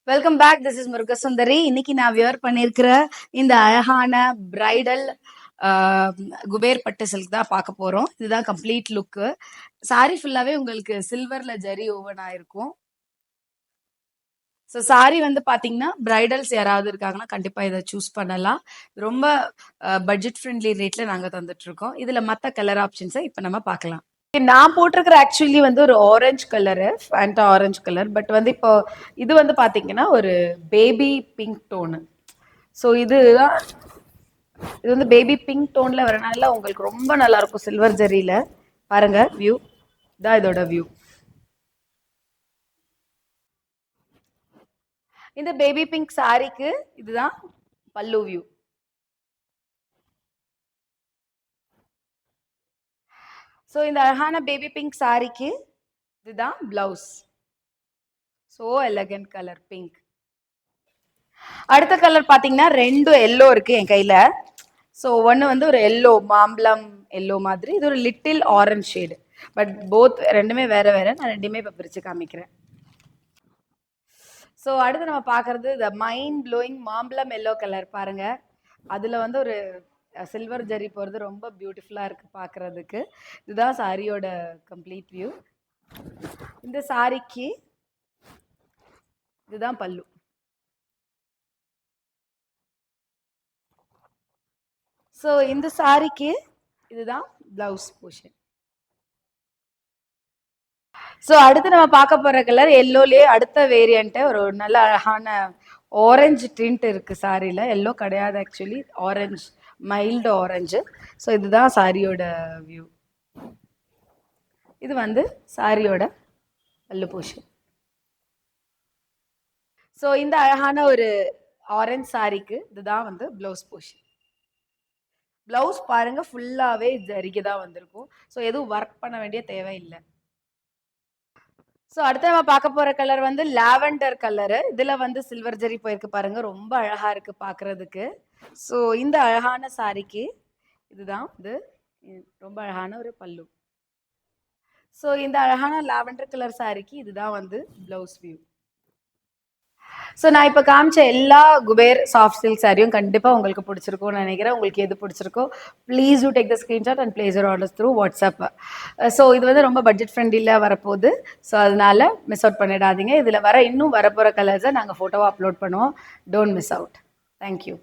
Welcome back. This is Murugasundari. இன்னைக்கு நான் wear பண்ணியிருக்கிற இந்த அழகான பிரைடல் குபேர் பட்டு சில்க் தான் பார்க்க போறோம். இதுதான் கம்ப்ளீட் லுக்கு. சாரி ஃபுல்லாவே உங்களுக்கு சில்வர்ல ஜரி ஓவன் ஆயிருக்கும். ஸோ சாரி வந்து பாத்தீங்கன்னா பிரைடல்ஸ் யாராவது இருக்காங்கன்னா கண்டிப்பா இதை சூஸ் பண்ணலாம். ரொம்ப பட்ஜெட் ஃப்ரெண்ட்லி ரேட்ல நாங்க தந்துட்டு இருக்கோம். இதுல மற்ற கலர் ஆப்ஷன்ஸை இப்ப நம்ம பார்க்கலாம். நான் போட்டிருக்கிற ஆக்சுவலி வந்து ஒரு orange colour, Fanta orange colour. But வந்து இப்போ இது வந்து பாத்தீங்கன்னா ஒரு பேபி பிங்க் டோனு. ஸோ இது வந்து பேபி பிங்க் டோன்ல வரனால உங்களுக்கு ரொம்ப நல்லா இருக்கும் சில்வர் ஜரியில. பாருங்க வியூ, இதான் இதோட வியூ. இந்த பேபி பிங்க் சாரிக்கு இதுதான் பல்லு வியூ. ஸோ இந்த அழகான பேபி பிங்க் சாரிக்கு இதுதான் blouse. So elegant colour pink. அடுத்த கலர் பாத்தீங்கன்னா ரெண்டு எல்லோ இருக்கு என் கையில. ஸோ ஒன்று வந்து ஒரு எல்லோ, மாம்பழம் எல்லோ மாதிரி. இது ஒரு little orange shade. But both ரெண்டுமே வேற வேற. நான் ரெண்டுமே இப்போ பிரிச்சு காமிக்கிறேன். ஸோ அடுத்து நம்ம பார்க்கறது இந்த மைண்ட் ப்ளோயிங் மாம்பழம் எல்லோ கலர். பாருங்க, அதுல வந்து ஒரு சில்வர் ஜரி போகிறது ரொம்ப பியூட்டிஃபுல்லாக இருக்கு பார்க்கறதுக்கு. இதுதான் சாரியோட கம்ப்ளீட் வியூ. இந்த சாரிக்கு இதுதான் பல்லு. ஸோ இந்த சாரிக்கு இதுதான் பிளவுஸ் போர்ஷன். ஸோ அடுத்து நம்ம பார்க்க போற கலர் எல்லோலயே அடுத்த வேரியன்ட். ஒரு நல்ல அழகான ஆரஞ்சு டிண்ட் இருக்கு சாரியில. எல்லோ கிடையாது actually, orange, mild orange. So இதுதான் சாரியோட வியூ. இது வந்து சாரியோட பல்லு போர்ஷன். ஸோ இந்த அழகான ஒரு ஆரஞ்சு சாரிக்கு இதுதான் வந்து பிளவுஸ் போர்ஷன். பிளவுஸ் பாருங்க ஃபுல்லாவே ஜரிகை தான் வந்திருக்கும். ஸோ எதுவும் ஒர்க் பண்ண வேண்டிய தேவையில்லை. ஸோ அடுத்து நம்ம பார்க்க போற கலர் வந்து லாவெண்டர் கலரு. இதுல வந்து சில்வர் ஜரி போயிருக்கு பாருங்க, ரொம்ப அழகா இருக்கு பார்க்கிறதுக்கு. ஸோ இந்த அழகான சாரிக்கு இதுதான் வந்து ரொம்ப அழகான ஒரு பல்லு. ஸோ இந்த அழகான லாவெண்டர் கலர் சாரிக்கு இதுதான் வந்து பிளவுஸ் வியூ. ஸோ நான் இப்போ காமிச்ச எல்லா குபேர் சாஃப்ட் சில்க் சாரியும் கண்டிப்பாக உங்களுக்கு பிடிச்சிருக்கும்னு நினைக்கிறேன். உங்களுக்கு எது பிடிச்சிருக்கோ please you take the screenshot and place your orders through WhatsApp. So இது வந்து ரொம்ப பட்ஜெட் ஃப்ரெண்ட்லியில் வரப்போகுது. ஸோ அதனால மிஸ் அவுட் பண்ணிடாதீங்க. இதில் இன்னும் வரப்போகிற கலர்ஸை நாங்கள் ஃபோட்டோவாக அப்லோட் பண்ணுவோம். Don't miss out. தேங்க்யூ.